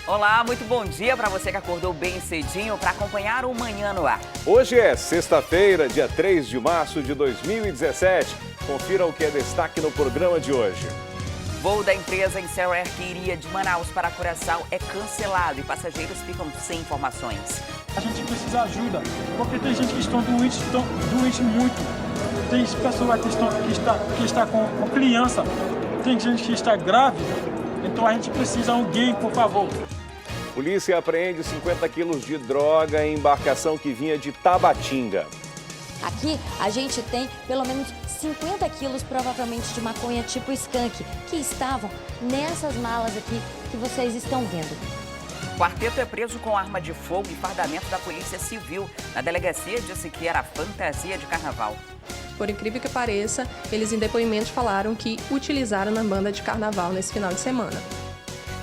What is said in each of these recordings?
Olá, muito bom dia para você que acordou bem cedinho para acompanhar o Manhã no Ar. Hoje é sexta-feira, dia 3 de março de 2017. Confira o que é destaque no programa de hoje. Voo da empresa Embraer que iria de Manaus para Curaçao é cancelado e passageiros ficam sem informações. A gente precisa de ajuda, porque tem gente que estão doentes muito. Tem pessoas que está com criança, tem gente que está grávida. Então a gente precisa de alguém, por favor. Polícia apreende 50 quilos de droga em embarcação que vinha de Tabatinga. Aqui a gente tem pelo menos 50 quilos provavelmente de maconha tipo skunk, que estavam nessas malas aqui que vocês estão vendo. Quarteto é preso com arma de fogo e fardamento da Polícia Civil. Na delegacia disse que era fantasia de carnaval. Por incrível que pareça, eles em depoimentos falaram que utilizaram na banda de carnaval nesse final de semana.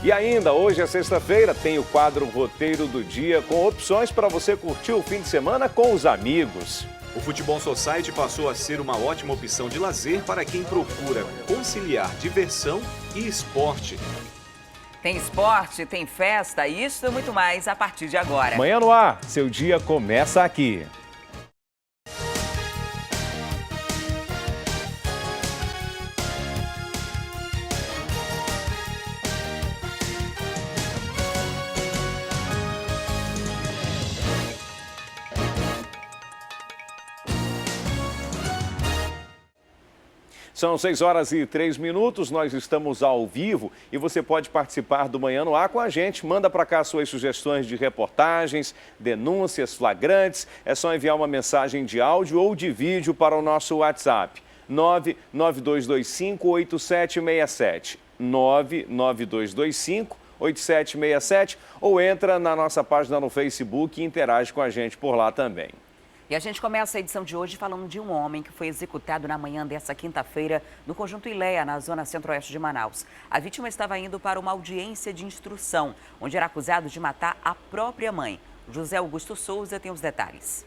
E ainda, hoje é sexta-feira, tem o quadro Roteiro do Dia com opções para você curtir o fim de semana com os amigos. O Futebol Society passou a ser uma ótima opção de lazer para quem procura conciliar diversão e esporte. Tem esporte, tem festa, isso e muito mais a partir de agora. Manhã no Ar, seu dia começa aqui. São 6h03, nós estamos ao vivo e você pode participar do Manhã no Ar com a gente. Manda para cá suas sugestões de reportagens, denúncias, flagrantes. É só enviar uma mensagem de áudio ou de vídeo para o nosso WhatsApp, 99225-8767, 99225-8767, ou entra na nossa página no Facebook e interage com a gente por lá também. E a gente começa a edição de hoje falando de um homem que foi executado na manhã dessa quinta-feira no Conjunto Ileia, na zona centro-oeste de Manaus. A vítima estava indo para uma audiência de instrução, onde era acusado de matar a própria mãe. José Augusto Souza tem os detalhes.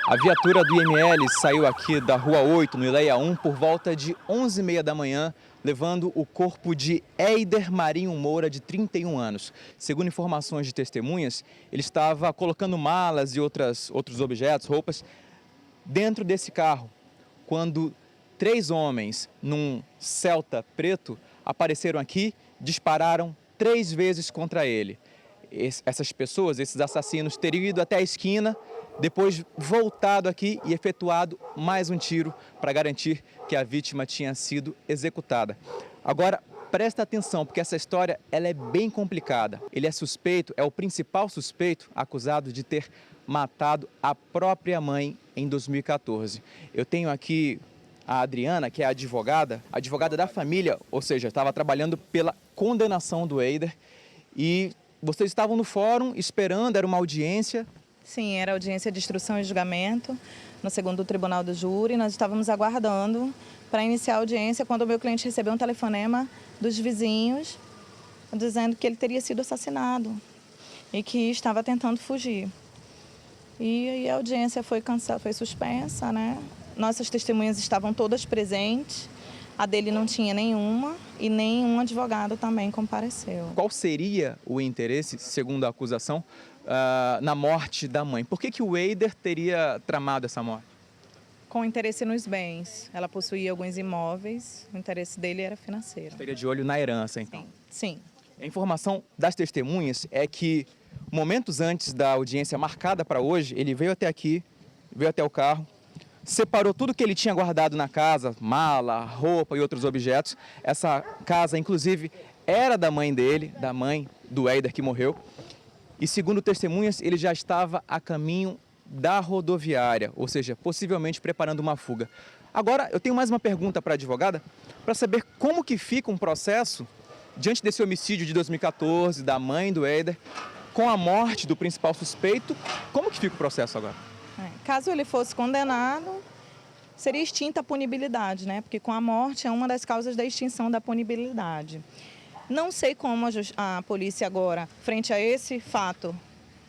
A viatura do IML saiu aqui da Rua 8, no Ileia 1, por volta de 11h30 da manhã, levando o corpo de Eider Marinho Moura, de 31 anos. Segundo informações de testemunhas, ele estava colocando malas e outros objetos, roupas, dentro desse carro, quando 3 homens, num Celta preto, apareceram aqui, dispararam 3 vezes contra ele. Essas pessoas, esses assassinos, teriam ido até a esquina, depois voltado aqui e efetuado mais um tiro para garantir que a vítima tinha sido executada. Agora, presta atenção, porque essa história ela é bem complicada. Ele é suspeito, é o principal suspeito acusado de ter matado a própria mãe em 2014. Eu tenho aqui a Adriana, que é a advogada da família, ou seja, estava trabalhando pela condenação do Eider. E vocês estavam no fórum esperando, era uma audiência. Sim, era audiência de instrução e julgamento no 2º Tribunal do Júri. Nós estávamos aguardando para iniciar a audiência quando o meu cliente recebeu um telefonema dos vizinhos dizendo que ele teria sido assassinado e que estava tentando fugir. E aí a audiência foi suspensa, né? Nossas testemunhas estavam todas presentes, a dele não tinha nenhuma e nenhum advogado também compareceu. Qual seria o interesse, segundo a acusação, na morte da mãe? Por que o Eider teria tramado essa morte? Com interesse nos bens. Ela possuía alguns imóveis, o interesse dele era financeiro. Estaria de olho na herança, então? Sim. A informação das testemunhas é que, momentos antes da audiência marcada para hoje, ele veio até aqui, veio até o carro, separou tudo que ele tinha guardado na casa, mala, roupa e outros objetos. Essa casa, inclusive, era da mãe dele, da mãe do Eider que morreu. E, segundo testemunhas, ele já estava a caminho da rodoviária, ou seja, possivelmente preparando uma fuga. Agora, eu tenho mais uma pergunta para a advogada, para saber como que fica um processo diante desse homicídio de 2014, da mãe do Eider, com a morte do principal suspeito. Como que fica o processo agora? Caso ele fosse condenado, seria extinta a punibilidade, né? Porque com a morte é uma das causas da extinção da punibilidade. Não sei como a polícia agora, frente a esse fato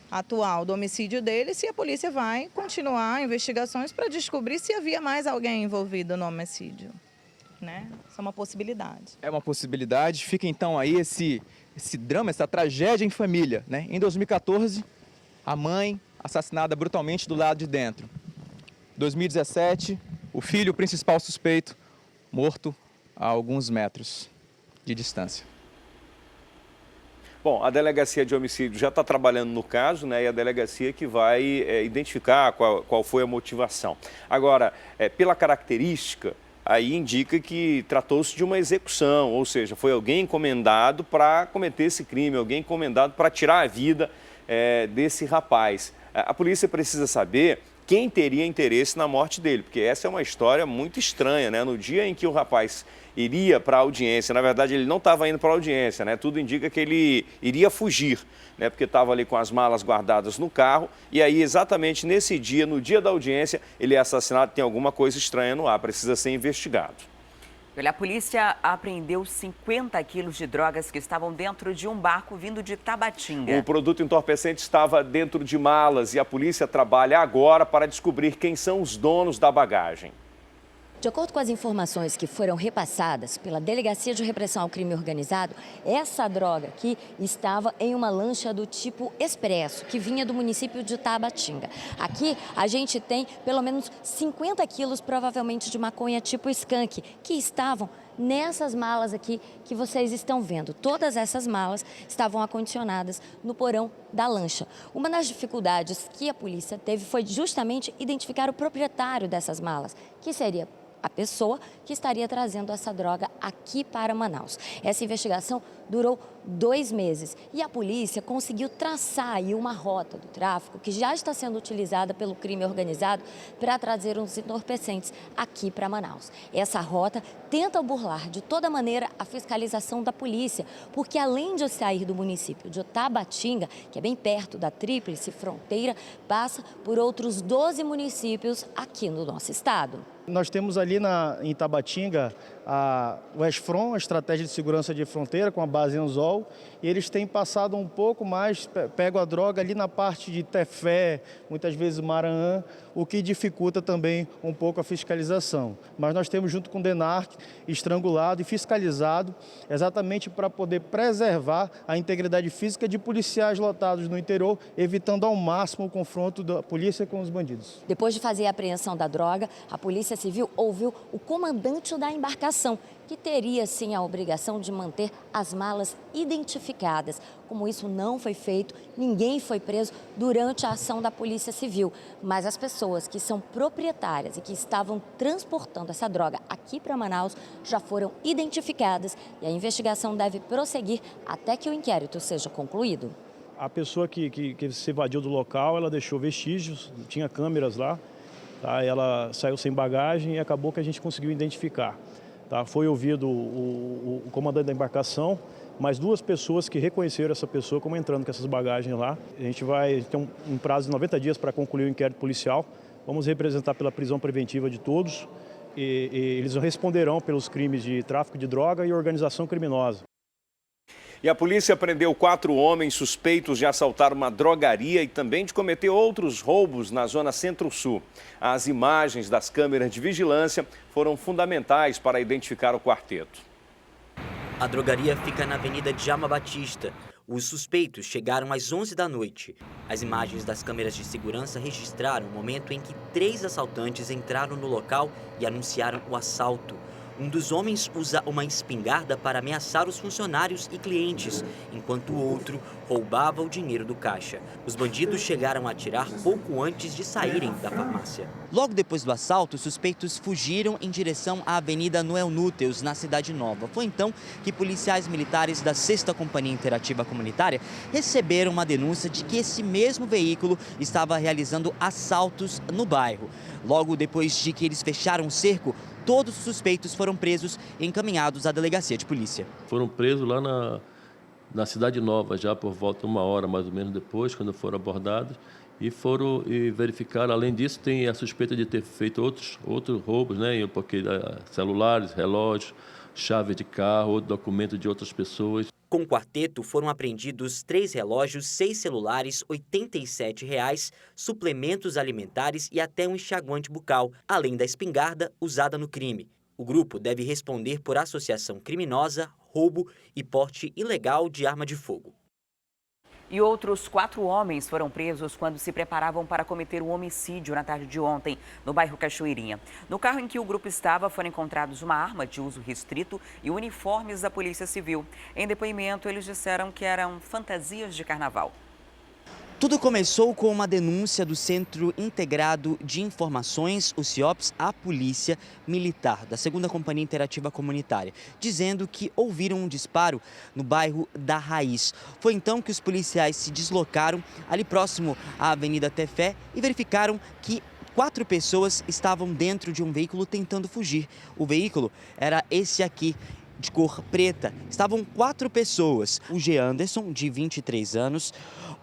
atual do homicídio dele, se a polícia vai continuar investigações para descobrir se havia mais alguém envolvido no homicídio. né? Isso é uma possibilidade. É uma possibilidade. Fica então aí esse drama, essa tragédia em família, né? Em 2014, a mãe assassinada brutalmente do lado de dentro. 2017, o filho, o principal suspeito, morto a alguns metros de distância. Bom, a Delegacia de Homicídio já está trabalhando no caso, né? E a delegacia que vai identificar qual foi a motivação. Agora, pela característica, aí indica que tratou-se de uma execução, ou seja, foi alguém encomendado para cometer esse crime, alguém encomendado para tirar a vida desse rapaz. A polícia precisa saber quem teria interesse na morte dele, porque essa é uma história muito estranha, né? No dia em que o rapaz iria para a audiência, na verdade ele não estava indo para a audiência, né? Tudo indica que ele iria fugir, né? Porque estava ali com as malas guardadas no carro e aí exatamente nesse dia, no dia da audiência, ele é assassinado. Tem alguma coisa estranha no ar, precisa ser investigado. Olha, a polícia apreendeu 50 quilos de drogas que estavam dentro de um barco vindo de Tabatinga. O produto entorpecente estava dentro de malas e a polícia trabalha agora para descobrir quem são os donos da bagagem. De acordo com as informações que foram repassadas pela Delegacia de Repressão ao Crime Organizado, essa droga aqui estava em uma lancha do tipo expresso, que vinha do município de Tabatinga. Aqui a gente tem pelo menos 50 quilos, provavelmente de maconha tipo skunk, que estavam nessas malas aqui que vocês estão vendo. Todas essas malas estavam acondicionadas no porão da lancha. Uma das dificuldades que a polícia teve foi justamente identificar o proprietário dessas malas, que seria a pessoa que estaria trazendo essa droga aqui para Manaus. Essa investigação durou 2 meses e a polícia conseguiu traçar aí uma rota do tráfico que já está sendo utilizada pelo crime organizado para trazer os entorpecentes aqui para Manaus. Essa rota tenta burlar de toda maneira a fiscalização da polícia, porque além de sair do município de Tabatinga, que é bem perto da tríplice fronteira, passa por outros 12 municípios aqui no nosso estado. Nós temos ali em Tabatinga o ESFRON, a Estratégia de Segurança de Fronteira, com a base em Anzol, e eles têm passado um pouco mais, pegam a droga ali na parte de Tefé, muitas vezes Maranhão, o que dificulta também um pouco a fiscalização. Mas nós temos, junto com o DENARC, estrangulado e fiscalizado, exatamente para poder preservar a integridade física de policiais lotados no interior, evitando ao máximo o confronto da polícia com os bandidos. Depois de fazer a apreensão da droga, a Polícia Civil ouviu o comandante da embarcação, que teria sim a obrigação de manter as malas identificadas. Como isso não foi feito, ninguém foi preso durante a ação da Polícia Civil. Mas as pessoas que são proprietárias e que estavam transportando essa droga aqui para Manaus já foram identificadas e a investigação deve prosseguir até que o inquérito seja concluído. A pessoa que se evadiu do local, ela deixou vestígios, tinha câmeras lá. Tá, ela saiu sem bagagem e acabou que a gente conseguiu identificar. Tá, foi ouvido o comandante da embarcação, mais 2 pessoas que reconheceram essa pessoa como entrando com essas bagagens lá. A gente vai ter um prazo de 90 dias para concluir o inquérito policial. Vamos representar pela prisão preventiva de todos e eles responderão pelos crimes de tráfico de droga e organização criminosa. E a polícia prendeu 4 homens suspeitos de assaltar uma drogaria e também de cometer outros roubos na zona Centro-Sul. As imagens das câmeras de vigilância foram fundamentais para identificar o quarteto. A drogaria fica na Avenida Djalma Batista. Os suspeitos chegaram às 11 da noite. As imagens das câmeras de segurança registraram o momento em que 3 assaltantes entraram no local e anunciaram o assalto. Um dos homens usa uma espingarda para ameaçar os funcionários e clientes, enquanto o outro roubava o dinheiro do caixa. Os bandidos chegaram a atirar pouco antes de saírem da farmácia. Logo depois do assalto, os suspeitos fugiram em direção à Avenida Noel Núteus, na Cidade Nova. Foi então que policiais militares da 6ª Companhia Interativa Comunitária receberam uma denúncia de que esse mesmo veículo estava realizando assaltos no bairro. Logo depois de que eles fecharam o cerco, todos os suspeitos foram presos e encaminhados à delegacia de polícia. Foram presos lá na Cidade Nova, já por volta de 1 hora mais ou menos depois, quando foram abordados, e verificaram. Além disso, tem a suspeita de ter feito outros roubos, né? Porque celulares, relógios, chave de carro, outro documento de outras pessoas. Com o quarteto foram apreendidos 3 relógios, 6 celulares, R$ 87, suplementos alimentares e até um enxaguante bucal, além da espingarda usada no crime. O grupo deve responder por associação criminosa, roubo e porte ilegal de arma de fogo. E outros 4 homens foram presos quando se preparavam para cometer um homicídio na tarde de ontem, no bairro Cachoeirinha. No carro em que o grupo estava, foram encontrados uma arma de uso restrito e uniformes da Polícia Civil. Em depoimento, eles disseram que eram fantasias de carnaval. Tudo começou com uma denúncia do Centro Integrado de Informações, o CIOPS, à Polícia Militar, da 2ª Companhia Interativa Comunitária, dizendo que ouviram um disparo no bairro da Raiz. Foi então que os policiais se deslocaram ali próximo à Avenida Tefé e verificaram que 4 pessoas estavam dentro de um veículo tentando fugir. O veículo era esse aqui, de cor preta. Estavam 4 pessoas, o G. Anderson, de 23 anos,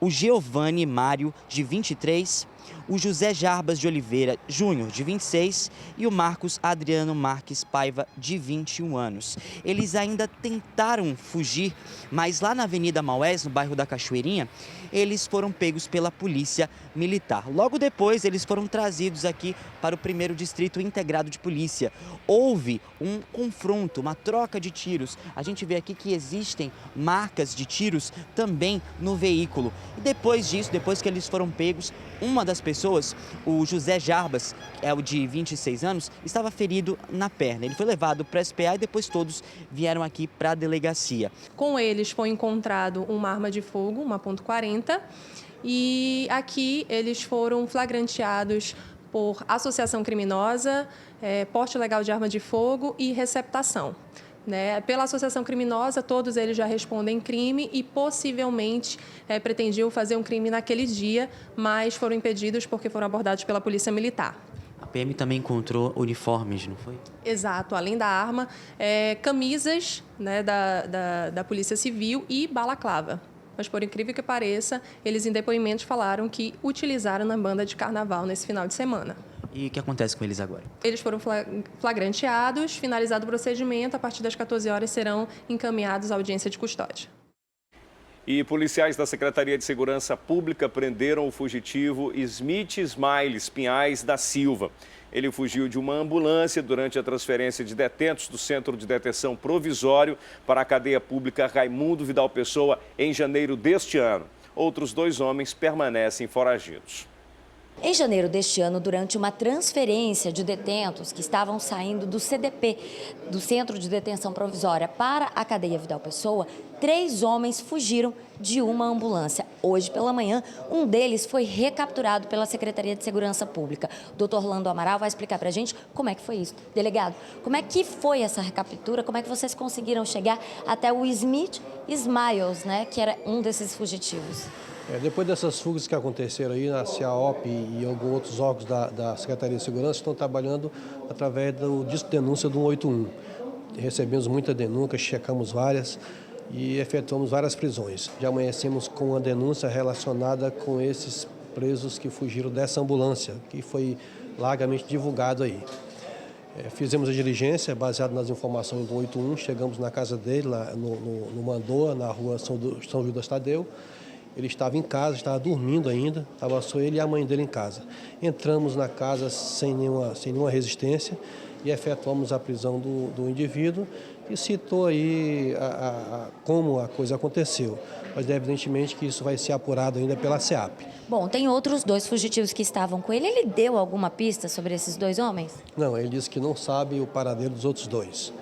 o Giovanni Mário, de 23, o José Jarbas de Oliveira Júnior, de 26, e o Marcos Adriano Marques Paiva, de 21 anos. Eles ainda tentaram fugir, mas lá na Avenida Maués, no bairro da Cachoeirinha, eles foram pegos pela Polícia Militar. Logo depois, eles foram trazidos aqui para o 1º Distrito Integrado de Polícia. Houve um confronto, uma troca de tiros. A gente vê aqui que existem marcas de tiros também no veículo. E depois disso, depois que eles foram pegos, uma das pessoas, o José Jarbas, é o de 26 anos, estava ferido na perna. Ele foi levado para a SPA e depois todos vieram aqui para a delegacia. Com eles foi encontrado uma arma de fogo, uma .40, e aqui eles foram flagranteados por associação criminosa, porte ilegal de arma de fogo e receptação. Pela associação criminosa, todos eles já respondem crime e possivelmente pretendiam fazer um crime naquele dia, mas foram impedidos porque foram abordados pela Polícia Militar. A PM também encontrou uniformes, não foi? Exato, além da arma, camisas da Polícia Civil e balaclava. Mas, por incrível que pareça, eles em depoimentos falaram que utilizaram na banda de carnaval nesse final de semana. E o que acontece com eles agora? Eles foram flagranteados, finalizado o procedimento, a partir das 14 horas serão encaminhados à audiência de custódia. E policiais da Secretaria de Segurança Pública prenderam o fugitivo Smith Smiles Pinhais da Silva. Ele fugiu de uma ambulância durante a transferência de detentos do Centro de Detenção Provisório para a cadeia pública Raimundo Vidal Pessoa em janeiro deste ano. Outros 2 homens permanecem foragidos. Em janeiro deste ano, durante uma transferência de detentos que estavam saindo do CDP, do Centro de Detenção Provisória, para a cadeia Vidal Pessoa, 3 homens fugiram de uma ambulância. Hoje pela manhã, um deles foi recapturado pela Secretaria de Segurança Pública. O Dr. Orlando Amaral vai explicar para a gente como é que foi isso. Delegado, como é que foi essa recaptura? Como é que vocês conseguiram chegar até o Smith Smiles, que era um desses fugitivos? Depois dessas fugas que aconteceram aí, a CIOP e alguns outros órgãos da Secretaria de Segurança estão trabalhando através do disco de denúncia do 181. Recebemos muita denúncia, checamos várias e efetuamos várias prisões. Já amanhecemos com uma denúncia relacionada com esses presos que fugiram dessa ambulância, que foi largamente divulgado aí. Fizemos a diligência baseada nas informações do 181, chegamos na casa dele, lá no Mandoa, na rua São Judas Tadeu. Ele estava em casa, estava dormindo ainda, estava só ele e a mãe dele em casa. Entramos na casa sem nenhuma resistência e efetuamos a prisão do indivíduo e citou aí como a coisa aconteceu. Mas evidentemente que isso vai ser apurado ainda pela SEAP. Bom, tem outros 2 fugitivos que estavam com ele. Ele deu alguma pista sobre esses 2 homens? Não, ele disse que não sabe o paradeiro dos outros 2.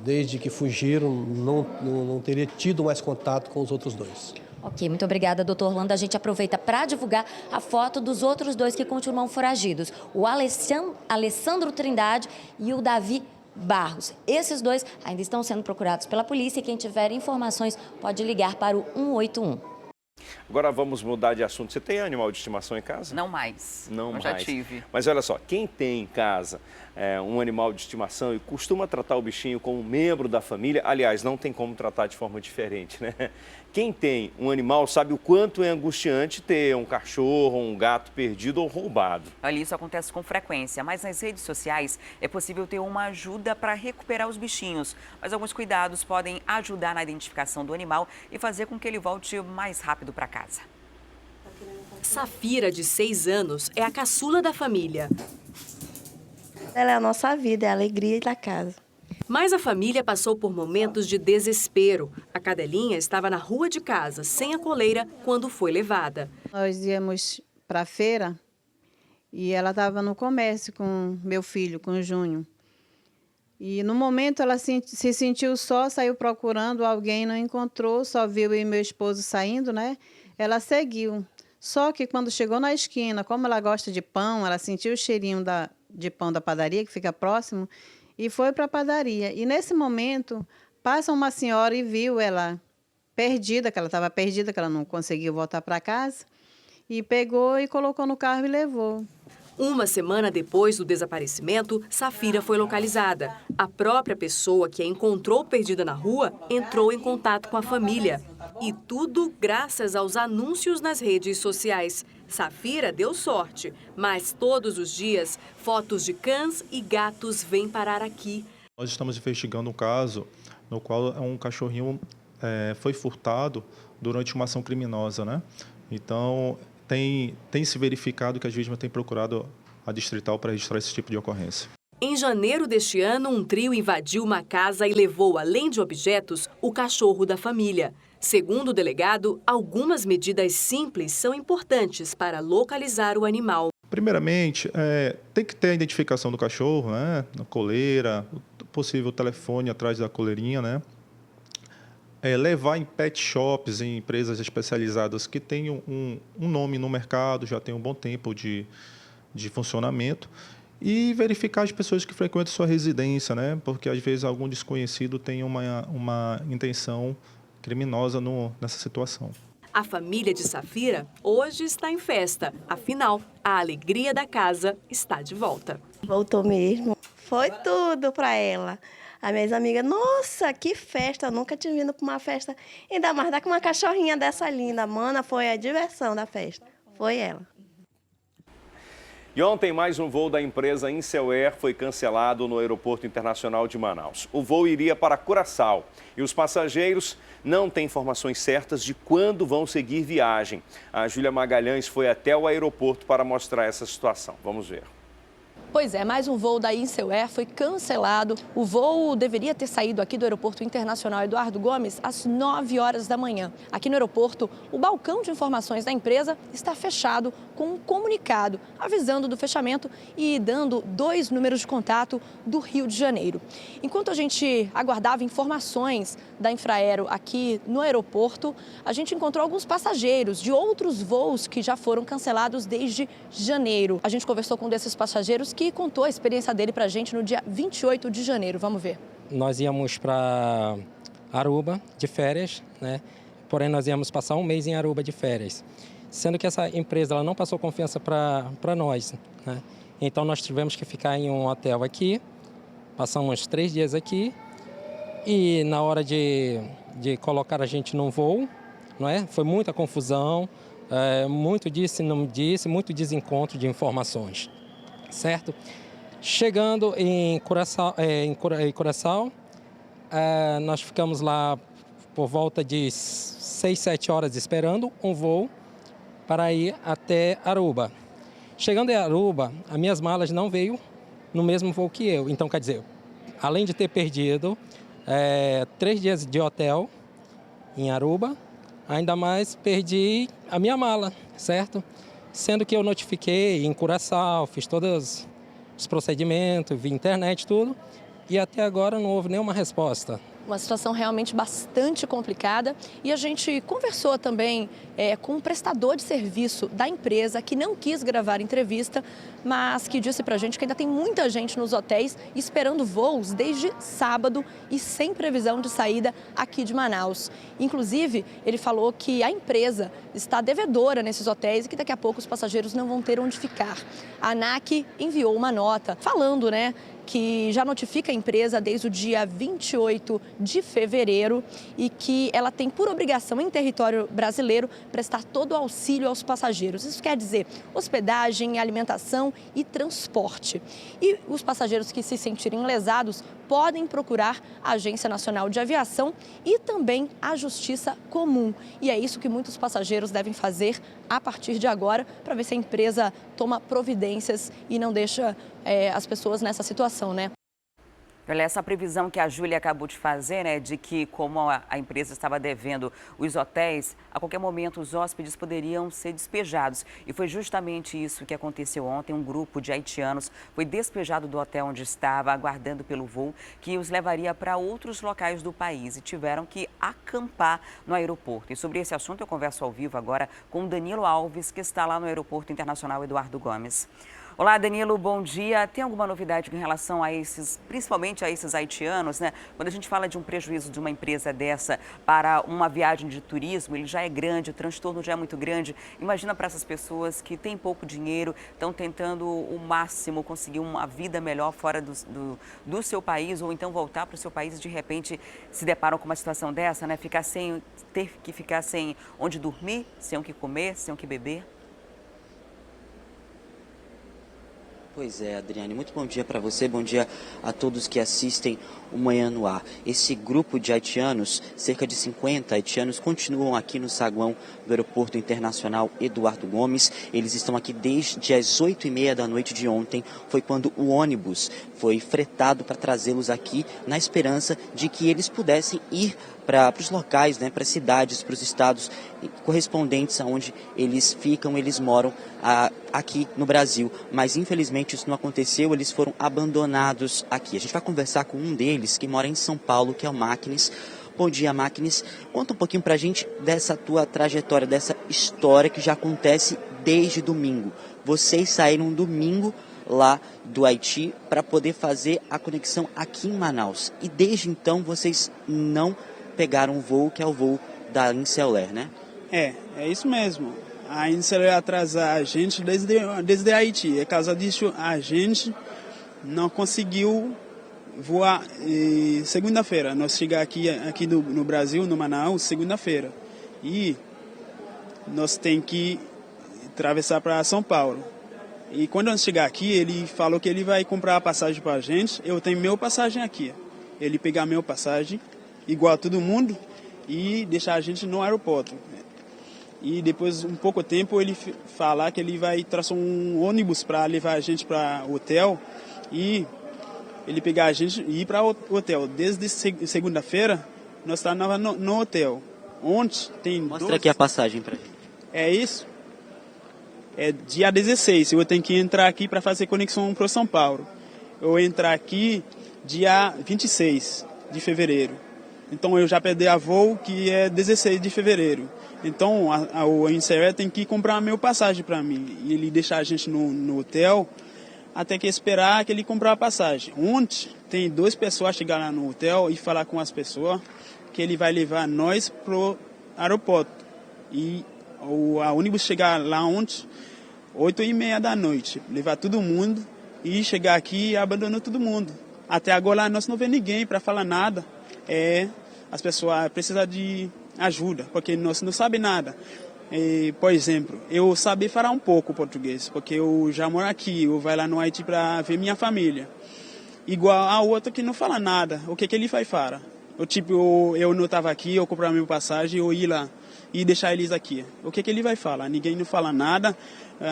Desde que fugiram, não teria tido mais contato com os outros 2. Ok, muito obrigada, doutor Orlando. A gente aproveita para divulgar a foto dos outros 2 que continuam foragidos. O Alessandro Trindade e o Davi Barros. Esses 2 ainda estão sendo procurados pela polícia e quem tiver informações pode ligar para o 181. Agora vamos mudar de assunto. Você tem animal de estimação em casa? Não mais. Não mais. Já tive. Mas olha só, quem tem em casa um animal de estimação e costuma tratar o bichinho como um membro da família, aliás, não tem como tratar de forma diferente, né? Quem tem um animal sabe o quanto é angustiante ter um cachorro, um gato perdido ou roubado. Olha, isso acontece com frequência, mas nas redes sociais é possível ter uma ajuda para recuperar os bichinhos. Mas alguns cuidados podem ajudar na identificação do animal e fazer com que ele volte mais rápido para casa. Safira, de 6 anos, é a caçula da família. Ela é a nossa vida, é a alegria da casa. Mas a família passou por momentos de desespero. A cadelinha estava na rua de casa, sem a coleira, quando foi levada. Nós íamos para a feira e ela estava no comércio com meu filho, com o Júnior. E no momento ela se sentiu só, saiu procurando alguém, não encontrou, só viu eu e meu esposo saindo, né? Ela seguiu. Só que quando chegou na esquina, como ela gosta de pão, ela sentiu o cheirinho de pão da padaria, que fica próximo, e foi para a padaria. E nesse momento, passa uma senhora e viu ela perdida, que ela estava perdida, que ela não conseguiu voltar para casa, e pegou e colocou no carro e levou. Uma semana depois do desaparecimento, Safira foi localizada. A própria pessoa que a encontrou perdida na rua entrou em contato com a família. E tudo graças aos anúncios nas redes sociais. Safira deu sorte, mas todos os dias, fotos de cães e gatos vêm parar aqui. Nós estamos investigando um caso no qual um cachorrinho foi furtado durante uma ação criminosa, né? Então, tem se verificado que as vítimas têm procurado a Distrital para registrar esse tipo de ocorrência. Em janeiro deste ano, um trio invadiu uma casa e levou, além de objetos, o cachorro da família. Segundo o delegado, algumas medidas simples são importantes para localizar o animal. Primeiramente, tem que ter a identificação do cachorro, né? Na coleira, o possível telefone atrás da coleirinha, né? Levar em pet shops, em empresas especializadas que tenham um nome no mercado, já tem um bom tempo de funcionamento, e verificar as pessoas que frequentam sua residência, né? Porque às vezes algum desconhecido tem uma intenção criminosa nessa situação. A família de Safira hoje está em festa. Afinal, a alegria da casa está de volta. Voltou mesmo. Foi tudo para ela. As minhas amigas, nossa, que festa, eu nunca tinha vindo para uma festa. Ainda mais dar com uma cachorrinha dessa linda. Mana, foi a diversão da festa. Foi ela. E ontem, mais um voo da empresa Inceuer foi cancelado no Aeroporto Internacional de Manaus. O voo iria para Curaçao e os passageiros não têm informações certas de quando vão seguir viagem. A Júlia Magalhães foi até o aeroporto para mostrar essa situação. Vamos ver. Pois é, mais um voo da Inceuer foi cancelado. O voo deveria ter saído aqui do Aeroporto Internacional Eduardo Gomes às 9 horas da manhã. Aqui no aeroporto, o balcão de informações da empresa está fechado com um comunicado avisando do fechamento e dando 2 números de contato do Rio de Janeiro. Enquanto a gente aguardava informações da Infraero aqui no aeroporto, a gente encontrou alguns passageiros de outros voos que já foram cancelados desde janeiro. A gente conversou com um desses passageiros que contou a experiência dele para a gente no dia 28 de janeiro. Vamos ver. Nós íamos para Aruba de férias, né? Porém, nós íamos passar um mês em Aruba de férias. Sendo que essa empresa ela não passou confiança para nós, né? Então, nós tivemos que ficar em um hotel aqui, passamos 3 dias aqui e na hora de colocar a gente num voo, não é? Foi muita confusão, muito disse, não disse, muito desencontro de informações. Certo? Chegando em Curaçao, nós ficamos lá por volta de 6, 7 horas esperando um voo para ir até Aruba. Chegando em Aruba, as minhas malas não veio no mesmo voo que eu. Então, quer dizer, além de ter perdido 3 dias de hotel em Aruba, ainda mais perdi a minha mala, certo? Sendo que eu notifiquei em Curaçao, fiz todos os procedimentos, via internet, tudo, e até agora não houve nenhuma resposta. Uma situação realmente bastante complicada e a gente conversou também com um prestador de serviço da empresa que não quis gravar entrevista, mas que disse pra gente que ainda tem muita gente nos hotéis esperando voos desde sábado e sem previsão de saída aqui de Manaus. Inclusive, ele falou que a empresa está devedora nesses hotéis e que daqui a pouco os passageiros não vão ter onde ficar. A ANAC enviou uma nota falando, que já notifica a empresa desde o dia 28 de fevereiro e que ela tem por obrigação em território brasileiro prestar todo o auxílio aos passageiros. Isso quer dizer hospedagem, alimentação e transporte. E os passageiros que se sentirem lesados podem procurar a Agência Nacional de Aviação e também a Justiça Comum. E é isso que muitos passageiros devem fazer a partir de agora para ver se a empresa toma providências e não deixa as pessoas nessa situação, né? Olha, essa previsão que a Júlia acabou de fazer, né, de que como a empresa estava devendo os hotéis, a qualquer momento os hóspedes poderiam ser despejados. E foi justamente isso que aconteceu ontem. Um grupo de haitianos foi despejado do hotel onde estava, aguardando pelo voo que os levaria para outros locais do país e tiveram que acampar no aeroporto. E sobre esse assunto eu converso ao vivo agora com Danilo Alves, que está lá no Aeroporto Internacional Eduardo Gomes. Olá, Danilo, bom dia. Tem alguma novidade em relação a esses, principalmente a esses haitianos, né? Quando a gente fala de um prejuízo de uma empresa dessa para uma viagem de turismo, ele já é grande, o transtorno já é muito grande. Imagina para essas pessoas que têm pouco dinheiro, estão tentando o máximo conseguir uma vida melhor fora do seu país ou então voltar para o seu país e de repente se deparam com uma situação dessa, né? Ter que ficar sem onde dormir, sem o que comer, sem o que beber. Pois é, Adriane, muito bom dia para você, bom dia a todos que assistem o Manhã no Ar. Esse grupo de haitianos, cerca de 50 haitianos, continuam aqui no saguão do Aeroporto Internacional Eduardo Gomes. Eles estão aqui desde as 8h30 da noite de ontem, foi quando o ônibus foi fretado para trazê-los aqui, na esperança de que eles pudessem ir para os locais, né, para as cidades, para os estados correspondentes aonde eles ficam, eles moram aqui no Brasil. Mas infelizmente isso não aconteceu, eles foram abandonados aqui. A gente vai conversar com um deles que mora em São Paulo, que é o Máquinis. Bom dia, Máquinis. Conta um pouquinho pra gente dessa tua trajetória, dessa história que já acontece desde domingo. Vocês saíram domingo lá do Haiti para poder fazer a conexão aqui em Manaus. E desde então vocês não pegaram um voo, que é o voo da Inceler, né? É isso mesmo. A Inceler atrasa a gente desde Haiti. É causa disso a gente não conseguiu voar segunda-feira. Nós chegamos aqui no Brasil, no Manaus, segunda-feira. E nós temos que atravessar para São Paulo. E quando nós chegar aqui, ele falou que ele vai comprar a passagem para a gente. Eu tenho meu passagem aqui. Ele pegar meu passagem, igual a todo mundo, e deixar a gente no aeroporto. E depois, um pouco tempo, ele falar que ele vai trazer um ônibus para levar a gente para o hotel e ele pegar a gente e ir para o hotel. Desde segunda-feira, nós estamos no hotel. Ontem tem Mostra aqui a passagem para gente. É isso. É dia 16, eu tenho que entrar aqui para fazer conexão para São Paulo. Eu entrar aqui dia 26 de fevereiro. Então eu já perdi a voo, que é 16 de fevereiro. Então o Inceler tem que comprar meu passagem para mim. E ele deixar a gente no hotel até que esperar que ele comprar a passagem. Ontem tem 2 pessoas chegar lá no hotel e falar com as pessoas que ele vai levar nós pro aeroporto. E a ônibus chegar lá ontem, 8h30 da noite, levar todo mundo e chegar aqui e abandonar todo mundo. Até agora nós não vemos ninguém para falar nada. As pessoas precisam de ajuda, porque nós não sabemos nada. Por exemplo, eu sabia falar um pouco português, porque eu já moro aqui, eu vou lá no Haiti para ver minha família. Igual a outra que não fala nada, o que ele vai falar? Eu não estava aqui, eu comprava minha passagem, eu ia lá e deixar eles aqui. O que ele vai falar? Ninguém não fala nada.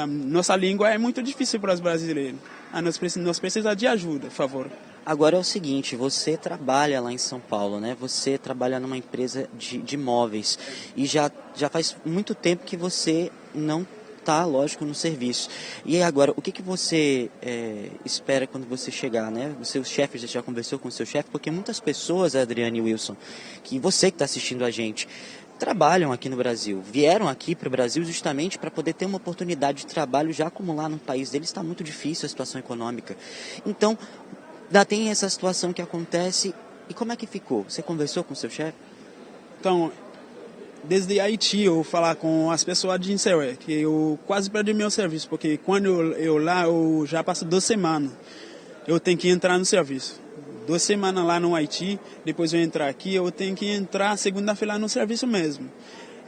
Nossa língua é muito difícil para os brasileiros. Nós precisamos de ajuda, por favor. Agora é o seguinte, você trabalha lá em São Paulo, né? Você trabalha numa empresa de móveis e já faz muito tempo que você não está, lógico, no serviço. E agora, o que você espera quando você chegar, né? O seu chefe já conversou com o seu chefe? Porque muitas pessoas, Adriane e Wilson, que você que está assistindo a gente, trabalham aqui no Brasil, vieram aqui para o Brasil justamente para poder ter uma oportunidade de trabalho, já como lá no país deles está muito difícil a situação econômica. Então, ainda tem essa situação que acontece. E como é que ficou? Você conversou com o seu chefe? Então, desde Haiti eu falar com as pessoas de Inceler, que eu quase perdi meu serviço, porque quando eu já passo 2 semanas, eu tenho que entrar no serviço. 2 semanas lá no Haiti, depois eu entrar aqui, eu tenho que entrar segunda-feira no serviço mesmo.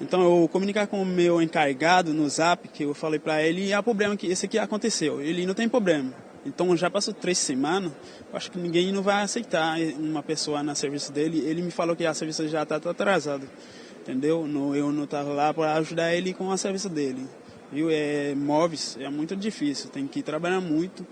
Então eu comunicar com o meu encarregado no Zap, que eu falei para ele, e há problema que esse aqui aconteceu. Ele não tem problema. Então já passou 3 semanas, eu acho que ninguém não vai aceitar uma pessoa no serviço dele. Ele me falou que a serviço já está atrasado, entendeu? Eu não estava lá para ajudar ele com a serviço dele. Viu? Móveis é muito difícil, tem que trabalhar muito.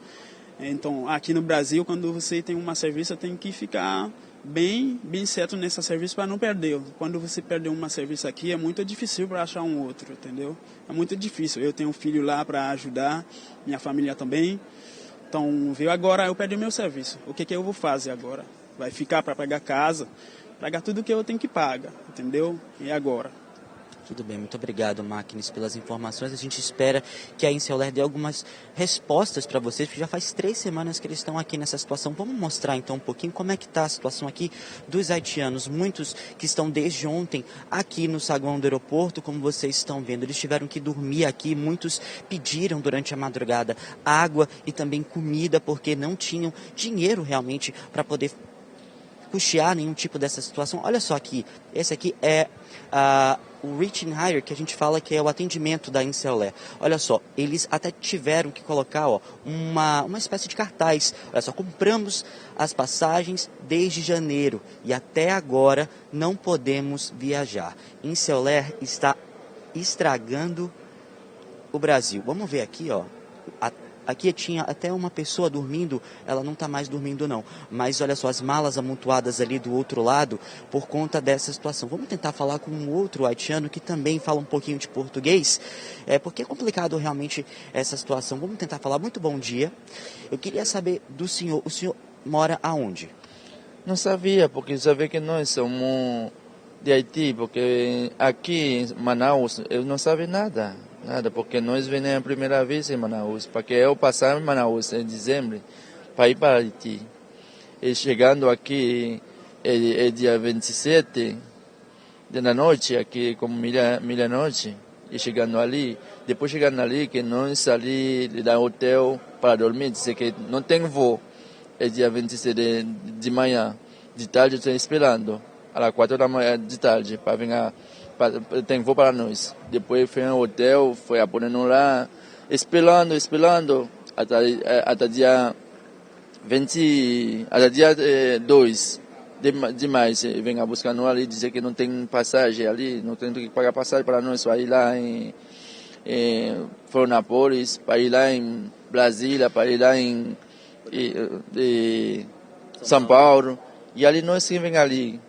Então, aqui no Brasil, quando você tem uma serviço, tem que ficar bem certo nesse serviço para não perder. Quando você perder uma serviço aqui, é muito difícil para achar um outro, entendeu? É muito difícil. Eu tenho um filho lá para ajudar, minha família também. Então, veio agora, eu perdi meu serviço. O que eu vou fazer agora? Vai ficar para pagar casa, pagar tudo que eu tenho que pagar, entendeu? E agora? Tudo bem, muito obrigado, Máquinas, pelas informações. A gente espera que a Inceler dê algumas respostas para vocês, porque já faz 3 semanas que eles estão aqui nessa situação. Vamos mostrar então um pouquinho como é que está a situação aqui dos haitianos. Muitos que estão desde ontem aqui no saguão do aeroporto, como vocês estão vendo. Eles tiveram que dormir aqui, muitos pediram durante a madrugada água e também comida, porque não tinham dinheiro realmente para poder custear nenhum tipo dessa situação. Olha só aqui, esse aqui é o Reaching Higher, que a gente fala que é o atendimento da Inceler. Olha só, eles até tiveram que colocar uma espécie de cartaz. Olha só, compramos as passagens desde janeiro e até agora não podemos viajar. Inceler está estragando o Brasil. Vamos ver aqui, ó. Aqui tinha até uma pessoa dormindo, ela não está mais dormindo não. Mas olha só, as malas amontoadas ali do outro lado por conta dessa situação. Vamos tentar falar com um outro haitiano que também fala um pouquinho de português, porque é complicado realmente essa situação. Vamos tentar falar. Muito bom dia. Eu queria saber do senhor, o senhor mora aonde? Não sabia, porque sabia que nós somos de Haiti, porque aqui em Manaus eu não sabia nada. Nada, porque nós venhamos a primeira vez em Manaus, porque eu passei em Manaus em dezembro para ir para Haiti. E chegando aqui, é dia 27 da noite, aqui como meia-noite, e chegando ali, depois chegando ali, que nós ali da hotel para dormir, disse que não tem voo, é dia 27 de manhã, de tarde eu estou esperando, às 4 da manhã de tarde, para vir tem voo para nós. Depois foi ao hotel, foi apoiando lá, esperando, até dia 20, até dia 2 de maio, vem a buscar nós ali, dizer que não tem passagem ali, não tem que pagar passagem para nós, para ir lá em Florianópolis, para ir lá em Brasília, para ir lá em São Paulo, e ali nós que vem ali.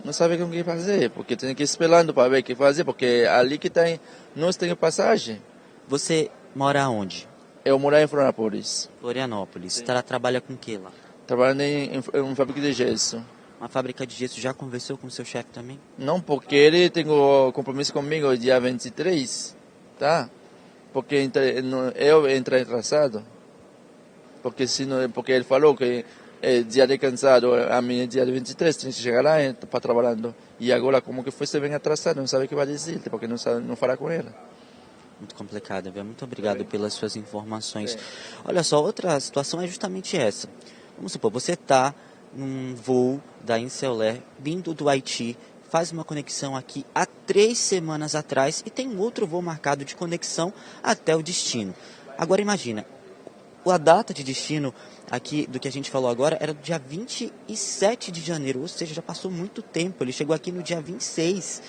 Não sabe o que fazer, porque tem que ir esperando para ver o que fazer, porque ali que tem, nós temos passagem. Você mora onde? Eu moro em Florianópolis. Florianópolis. Trabalha com o que lá? Trabalhando em uma fábrica de gesso. Uma fábrica de gesso. Já conversou com o seu chefe também? Não, porque ele tem compromisso comigo dia 23, tá? Porque eu entrei atrasado. Porque ele falou que dia de cansado, a minha dia de 23, tem que chegar lá para trabalhando. E agora, como que foi, você vem atrasado, não sabe o que vai dizer, porque não fala com ela. Muito complicado, viu? Muito obrigado pelas suas informações. Olha só, outra situação é justamente essa. Vamos supor, você está num voo da Inceler, vindo do Haiti, faz uma conexão aqui há 3 semanas atrás e tem um outro voo marcado de conexão até o destino. Agora imagina, a data de destino aqui do que a gente falou agora era do dia 27 de janeiro, ou seja, já passou muito tempo, ele chegou aqui no dia 26.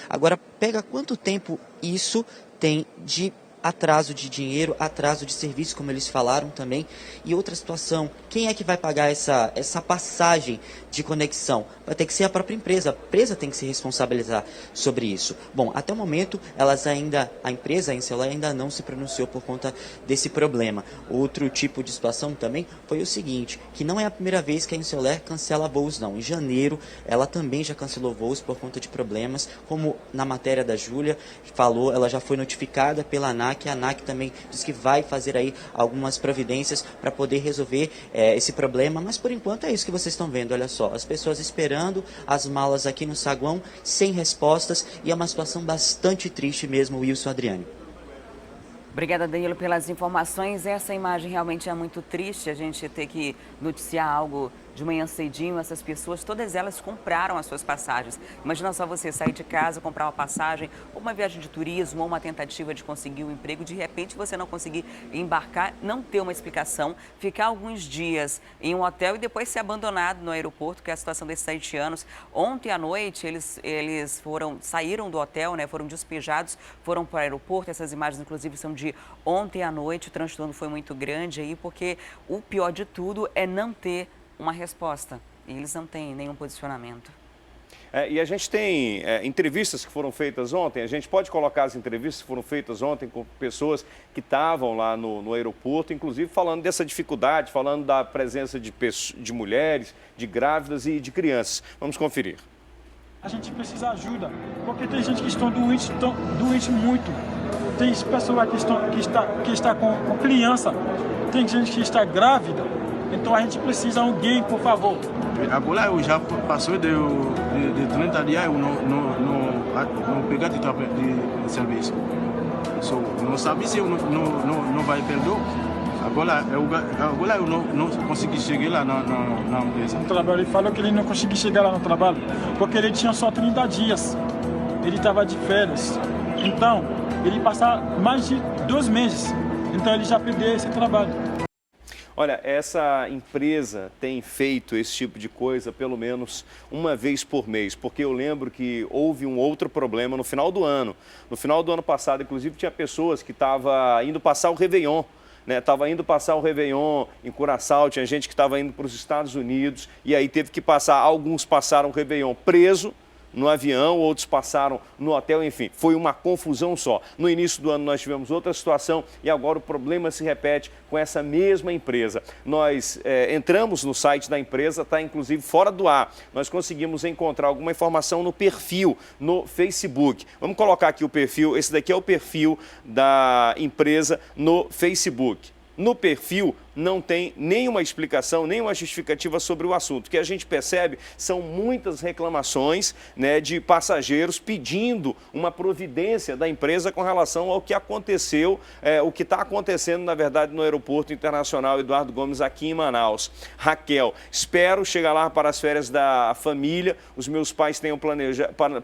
Agora, pega quanto tempo isso tem de atraso de dinheiro, atraso de serviço, como eles falaram também. E outra situação, quem é que vai pagar essa passagem de conexão? Vai ter que ser a própria empresa. A empresa tem que se responsabilizar sobre isso. Bom, até o momento, a empresa, a Inceler, ainda não se pronunciou por conta desse problema. Outro tipo de situação também foi o seguinte, que não é a primeira vez que a Inceler cancela voos, não. Em janeiro, ela também já cancelou voos por conta de problemas, como na matéria da Júlia falou, ela já foi notificada pela ANAC, a ANAC também diz que vai fazer aí algumas providências para poder resolver esse problema, mas por enquanto é isso que vocês estão vendo, olha só, as pessoas esperando as malas aqui no saguão, sem respostas, e é uma situação bastante triste mesmo, Wilson, Adriane. Obrigada, Danilo, pelas informações. Essa imagem realmente é muito triste, a gente ter que noticiar algo de manhã cedinho, essas pessoas, todas elas compraram as suas passagens. Imagina só você sair de casa, comprar uma passagem, ou uma viagem de turismo, ou uma tentativa de conseguir um emprego, de repente você não conseguir embarcar, não ter uma explicação, ficar alguns dias em um hotel e depois ser abandonado no aeroporto, que é a situação desses haitianos. Ontem à noite eles saíram do hotel, né, foram despejados, foram para o aeroporto. Essas imagens, inclusive, são de ontem à noite. O transtorno foi muito grande aí, porque o pior de tudo é não ter uma resposta. Eles não têm nenhum posicionamento. E a gente tem entrevistas que foram feitas ontem. A gente pode colocar as entrevistas que foram feitas ontem com pessoas que estavam lá no aeroporto, inclusive falando dessa dificuldade, falando da presença de mulheres, de grávidas e de crianças. Vamos conferir. A gente precisa de ajuda, porque tem gente que estão doente muito. Tem pessoas que está com criança, tem gente que está grávida. Então a gente precisa de alguém, por favor. Agora eu já passou de 30 dias, eu não peguei de serviço. Não sabe se eu não vai perder. Agora eu não consegui chegar lá na empresa. No trabalho, ele falou que ele não conseguiu chegar lá no trabalho, porque ele tinha só 30 dias. Ele estava de férias. Então, ele passa mais de 2 meses. Então, ele já perdeu esse trabalho. Olha, essa empresa tem feito esse tipo de coisa pelo menos uma vez por mês, porque eu lembro que houve um outro problema no final do ano. No final do ano passado, inclusive, tinha pessoas que estavam indo passar o Réveillon. Estava indo passar o Réveillon em Curaçao, tinha gente que estava indo para os Estados Unidos e aí teve que passar, alguns passaram o Réveillon preso no avião, outros passaram no hotel, enfim, foi uma confusão só. No início do ano nós tivemos outra situação e agora o problema se repete com essa mesma empresa. Nós entramos no site da empresa, está inclusive fora do ar. Nós conseguimos encontrar alguma informação no perfil, no Facebook. Vamos colocar aqui o perfil, esse daqui é o perfil da empresa no Facebook. No perfil não tem nenhuma explicação, nenhuma justificativa sobre o assunto. O que a gente percebe são muitas reclamações, né, de passageiros pedindo uma providência da empresa com relação ao que aconteceu, o que está acontecendo, na verdade, no Aeroporto Internacional Eduardo Gomes, aqui em Manaus. Raquel, espero chegar lá para as férias da família. Os meus pais tenham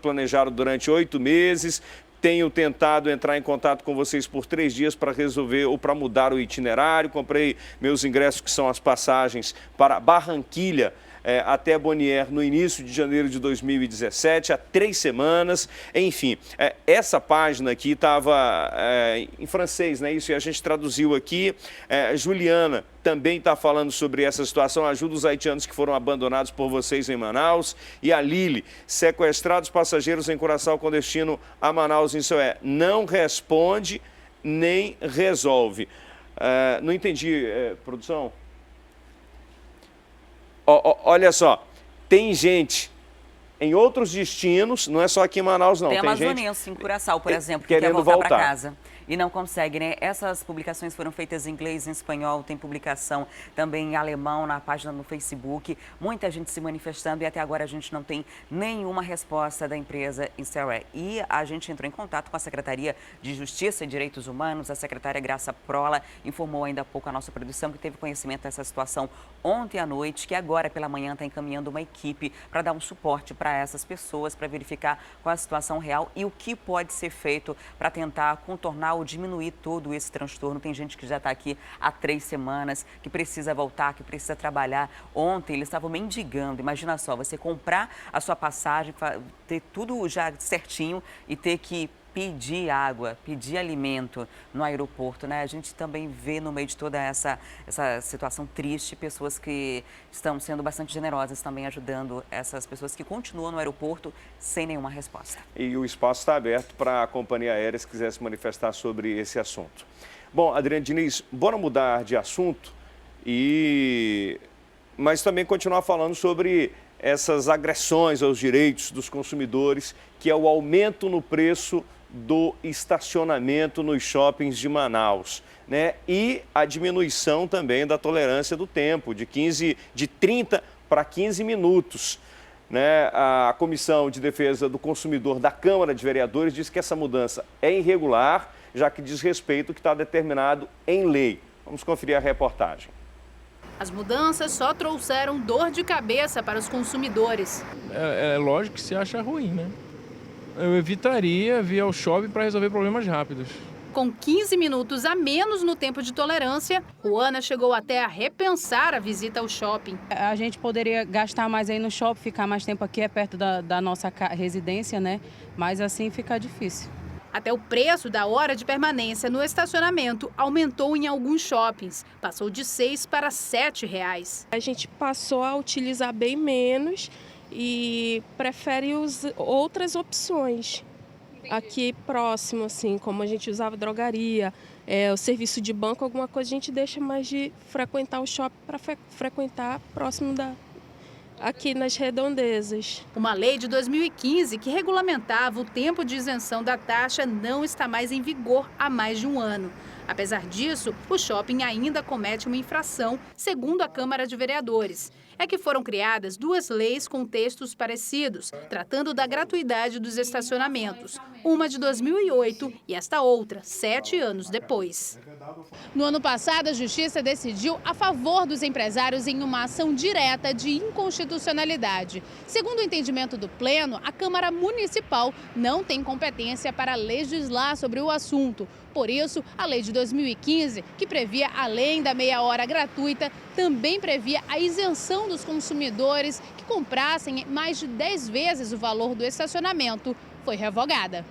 planejado durante 8 meses. Tenho tentado entrar em contato com vocês por 3 dias para resolver ou para mudar o itinerário. Comprei meus ingressos, que são as passagens para Barranquilha até Bonnier no início de janeiro de 2017, há 3 semanas. Enfim, essa página aqui estava em francês, né? Isso, e a gente traduziu aqui. Juliana também está falando sobre essa situação, ajuda os haitianos que foram abandonados por vocês em Manaus. E a Lili, sequestrados passageiros em Curaçao com destino a Manaus, em Soé, não responde nem resolve. Não entendi, produção? Olha só, tem gente em outros destinos, não é só aqui em Manaus, não. Tem gente amazonense em Curaçao, por exemplo, que querendo quer voltar para voltar. casa e não consegue, né? Essas publicações foram feitas em inglês, em espanhol, tem publicação também em alemão na página no Facebook. Muita gente se manifestando e até agora a gente não tem nenhuma resposta da empresa em Serré. E a gente entrou em contato com a Secretaria de Justiça e Direitos Humanos. A secretária Graça Prola informou ainda há pouco a nossa produção que teve conhecimento dessa situação ontem à noite, que agora pela manhã está encaminhando uma equipe para dar um suporte para essas pessoas, para verificar qual a situação real e o que pode ser feito para tentar contornar ou diminuir todo esse transtorno. Tem gente que já está aqui há 3 semanas, que precisa voltar, que precisa trabalhar. Ontem eles estavam mendigando. Imagina só, você comprar a sua passagem, ter tudo já certinho e ter que pedir água, pedir alimento no aeroporto, né? A gente também vê no meio de toda essa situação triste, pessoas que estão sendo bastante generosas também ajudando essas pessoas que continuam no aeroporto sem nenhuma resposta. E o espaço está aberto para a companhia aérea se quiser se manifestar sobre esse assunto. Bom, Adriano Diniz, bora mudar de assunto mas também continuar falando sobre essas agressões aos direitos dos consumidores, que é o aumento no preço do estacionamento nos shoppings de Manaus, né? E a diminuição também da tolerância do tempo, de 30 para 15 minutos. Né? A Comissão de Defesa do Consumidor da Câmara de Vereadores diz que essa mudança é irregular, já que diz respeito ao que está determinado em lei. Vamos conferir a reportagem. As mudanças só trouxeram dor de cabeça para os consumidores. É lógico que se acha ruim, né? Eu evitaria vir ao shopping para resolver problemas rápidos. Com 15 minutos a menos no tempo de tolerância, Juana chegou até a repensar a visita ao shopping. A gente poderia gastar mais aí no shopping, ficar mais tempo aqui, é perto da nossa residência, né? Mas assim fica difícil. Até o preço da hora de permanência no estacionamento aumentou em alguns shoppings. Passou de R$ 6 para R$ 7. A gente passou a utilizar bem menos e prefere outras opções. Aqui próximo, assim, como a gente usava drogaria, o serviço de banco, alguma coisa, a gente deixa mais de frequentar o shopping para frequentar próximo aqui nas redondezas. Uma lei de 2015 que regulamentava o tempo de isenção da taxa não está mais em vigor há mais de um ano. Apesar disso, o shopping ainda comete uma infração, segundo a Câmara de Vereadores. É que foram criadas duas leis com textos parecidos, tratando da gratuidade dos estacionamentos. Uma de 2008 e esta outra, 7 anos depois. No ano passado, a Justiça decidiu a favor dos empresários em uma ação direta de inconstitucionalidade. Segundo o entendimento do Pleno, a Câmara Municipal não tem competência para legislar sobre o assunto. Por isso, a lei de 2015, que previa além da meia hora gratuita, também previa a isenção dos consumidores que comprassem mais de 10 vezes o valor do estacionamento, foi revogada.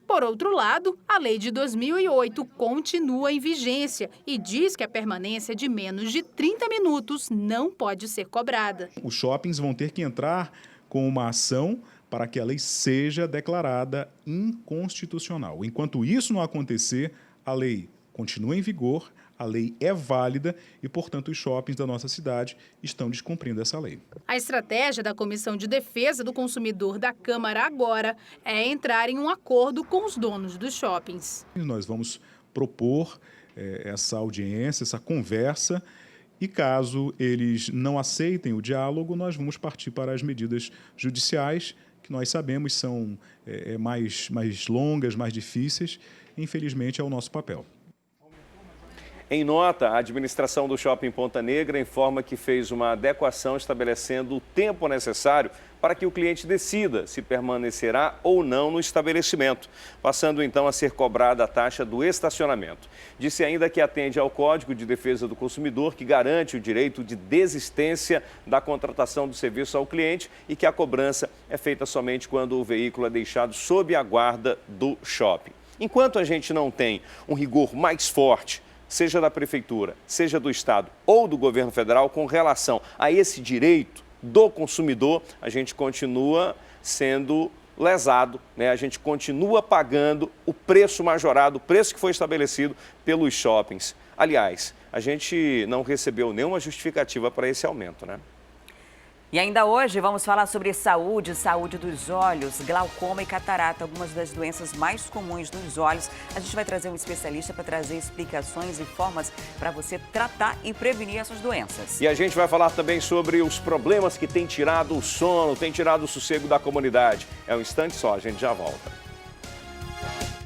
Por outro lado, a lei de 2008 continua em vigência e diz que a permanência de menos de 30 minutos não pode ser cobrada. Os shoppings vão ter que entrar com uma ação para que a lei seja declarada inconstitucional. Enquanto isso não acontecer, a lei continua em vigor, a lei é válida e, portanto, os shoppings da nossa cidade estão descumprindo essa lei. A estratégia da Comissão de Defesa do Consumidor da Câmara agora é entrar em um acordo com os donos dos shoppings. Nós vamos propor essa audiência, essa conversa, e caso eles não aceitem o diálogo, nós vamos partir para as medidas judiciais, que nós sabemos são mais longas, mais difíceis. Infelizmente, é o nosso papel. Em nota, a administração do Shopping Ponta Negra informa que fez uma adequação estabelecendo o tempo necessário para que o cliente decida se permanecerá ou não no estabelecimento, passando então a ser cobrada a taxa do estacionamento. Disse ainda que atende ao Código de Defesa do Consumidor, que garante o direito de desistência da contratação do serviço ao cliente e que a cobrança é feita somente quando o veículo é deixado sob a guarda do shopping. Enquanto a gente não tem um rigor mais forte, seja da Prefeitura, seja do Estado ou do Governo Federal, com relação a esse direito do consumidor, a gente continua sendo lesado, né? A gente continua pagando o preço majorado, o preço que foi estabelecido pelos shoppings. Aliás, a gente não recebeu nenhuma justificativa para esse aumento, né? E ainda hoje vamos falar sobre saúde dos olhos, glaucoma e catarata, algumas das doenças mais comuns dos olhos. A gente vai trazer um especialista para trazer explicações e formas para você tratar e prevenir essas doenças. E a gente vai falar também sobre os problemas que têm tirado o sono, têm tirado o sossego da comunidade. É um instante só, a gente já volta.